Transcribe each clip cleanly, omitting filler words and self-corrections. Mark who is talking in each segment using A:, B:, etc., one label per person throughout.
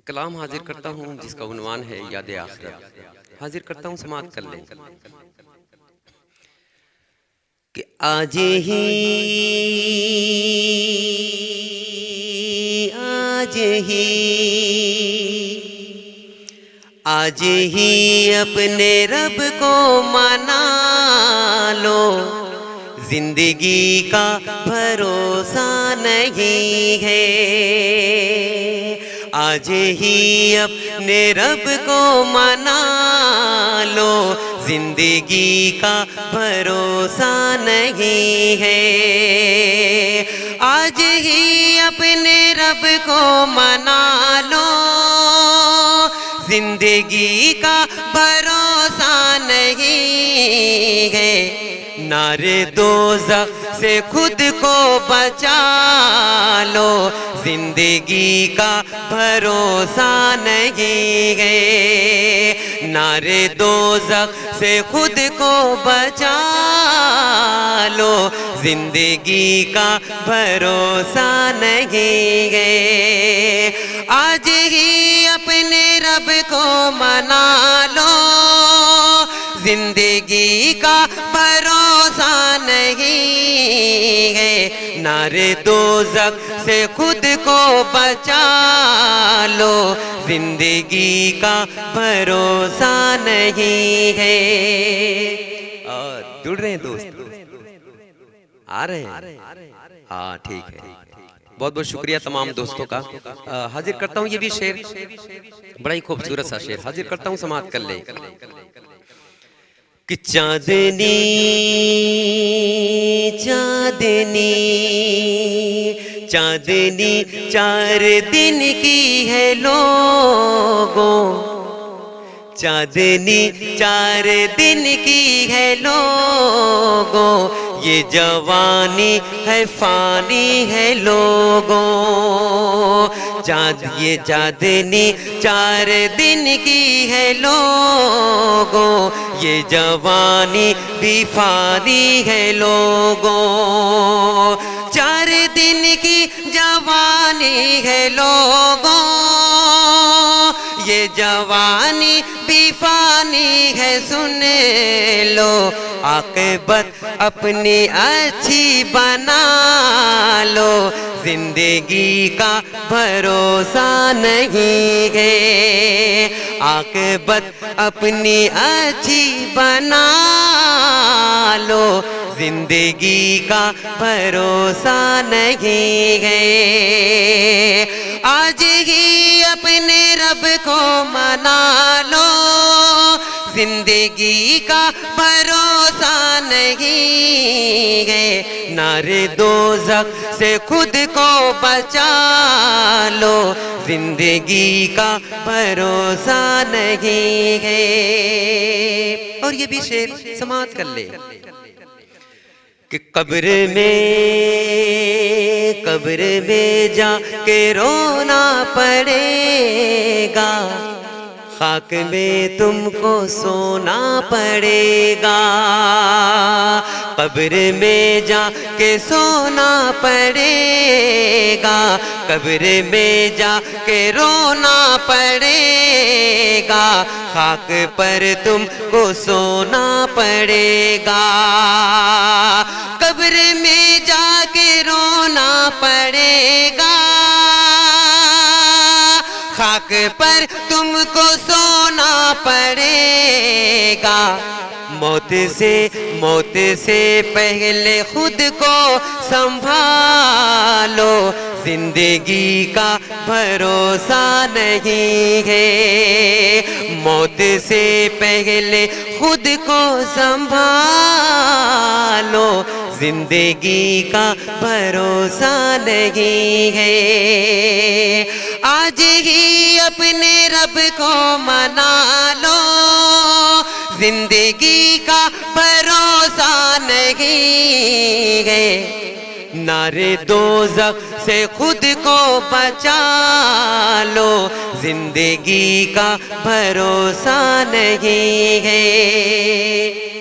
A: کلام حاضر کرتا ہوں جس کا عنوان ہے یاد آخرت۔ حاضر کرتا ہوں، سماعت کر لیں کہ آج ہی اپنے رب کو منا لو، زندگی کا بھروسہ نہیں ہے۔ آج ہی اپنے رب کو منا لو، زندگی کا بھروسہ نہیں ہے۔ آج ہی اپنے رب کو منا لو، زندگی کا بھروسہ نہیں ہے۔ نارے دوزخ سے خود کو بچا لو، زندگی کا بھروسہ نہیں ہے۔ نارے دوزخ سے خود کو بچا لو، زندگی کا بھروسہ نہیں ہے۔ آج ہی اپنے رب کو منا لو، زندگی کا بھروسہ نہیں ہے۔ نارے دوزخ سے خود کو بچا لو، زندگی کا بھروسہ نہیں ہے۔ جڑ رہے ہیں دوست؟ آ رہے ہیں؟ ہاں ٹھیک ہے۔ بہت بہت شکریہ تمام دوستوں کا۔ حاضر کرتا ہوں یہ بھی شعر، بڑا ہی خوبصورت سا شعر حاضر کرتا ہوں، سماعت کر لیں کہ چاندنی چاندنی چاندنی 4 دن کی ہے لوگوں، چاندنی 4 دن کی ہے لوگوں، یہ جوانی ہے فانی ہے لوگوں۔ یہ چاندنی 4 دن کی ہے لوگوں، یہ جوانی بھی فانی ہے لوگوں۔ 4 دن کی جوانی ہے لوگوں، یہ جوانی بھی فانی ہے، سن لو عاقبت اپنی اچھی بنا لو، زندگی کا بھروسہ نہیں ہے۔ عاقبت اپنی اچھی بنا لو، زندگی کا بھروسہ نہیں ہے۔ آج ہی اپنے رب کو منا لو، زندگی کا بھروسہ نہیں ہے۔ نارے دوزخ سے خود کو بچا لو، زندگی کا بھروسہ نہیں ہے۔ اور یہ بھی شعر سماعت کر لے کہ قبر میں جا کے رونا پڑے گا، خاک میں تم کو سونا پڑے گا۔ قبر میں جا کے سونا پڑے گا، قبر میں جا کے رونا پڑے گا، خاک پر تم کو سونا پڑے گا۔ قبر میں جا کے رونا پڑے گا، خاک پر تم کو سونا پڑے گا۔ موت سے پہلے خود کو سنبھالو، زندگی کا بھروسہ نہیں ہے۔ موت سے پہلے خود کو سنبھالو، زندگی کا بھروسہ نہیں ہے۔ آج ہی اپنے رب کو منا لو، زندگی کا بھروسہ نہیں ہے۔ نارے دوزخ سے خود کو بچا لو، زندگی کا بھروسہ نہیں ہے۔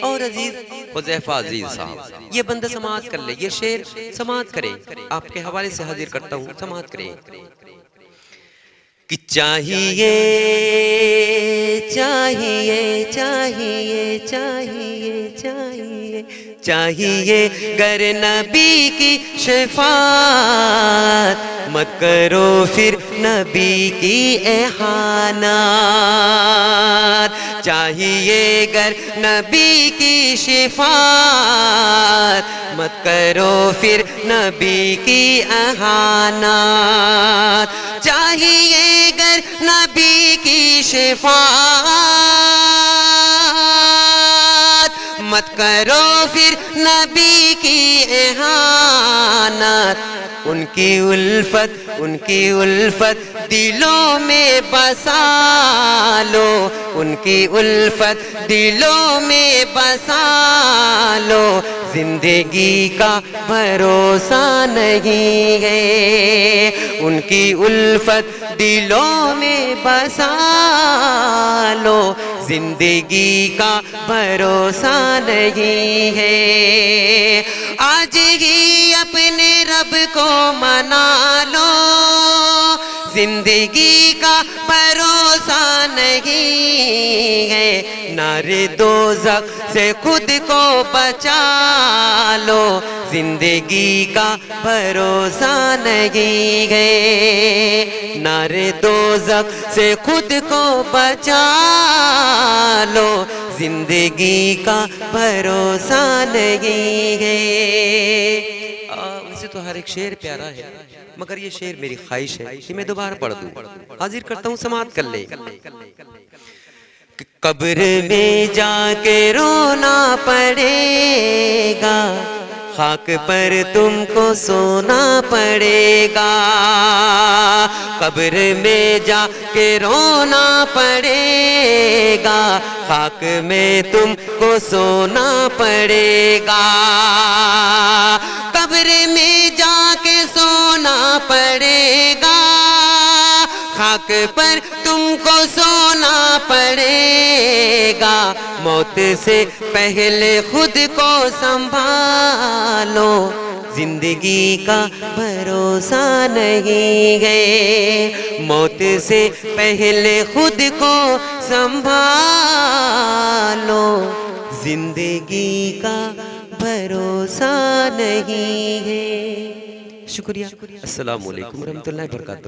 A: اور عزیز حذیفہ عزیز صاحب، یہ بندہ سماعت کر لے، یہ شعر سماعت کریں، آپ کے حوالے سے حاضر کرتا ہوں، سماعت کریں کہ چاہیے چاہیے چاہیے چاہیے چاہیے چاہیے گر نبی کی شفاعت مت کرو پھر نبی کی احانات چاہیے گر نبی کی شفاعت مت کرو پھر نبی کی احانات چاہیے گر نبی کی شفاعت مت کرو پھر نبی کی احانت ان کی الفت دلوں میں بسا لو ان کی الفت دلوں میں بسا لو زندگی کا بھروسہ نہیں ہے ان کی الفت دلوں میں بسا لو زندگی کا بھروسہ نہیں ہے آج ہی اپنے رب کو منا لو زندگی کا بھروسہ نہیں ہے نار دوزخ سے خود کو بچا لو زندگی کا بھروسہ نہیں ہے نار دوزخ سے خود کو بچا لو زندگی کا بھروسہ نہیں ہے ویسے تو ہر ایک شعر پیارا ہے مگر یہ شعر میری خواہش ہے کہ میں دوبارہ پڑھ دوں حاضر کرتا ہوں سماعت کر لے قبر میں جا کے رونا پڑے گا خاک پر تم کو سونا پڑے گا قبر میں جا کے رونا پڑے گا خاک میں تم کو سونا پڑے گا قبر میں جا کے سونا پڑے گا خاک پر تم کو سونا پڑے گا موت سے پہلے خود کو سنبھالو زندگی کا بھروسہ نہیں ہے موت سے پہلے خود کو سنبھالو زندگی کا بھروسہ نہیں ہے شکریہ السلام علیکم ورحمۃ اللہ وبرکاتہ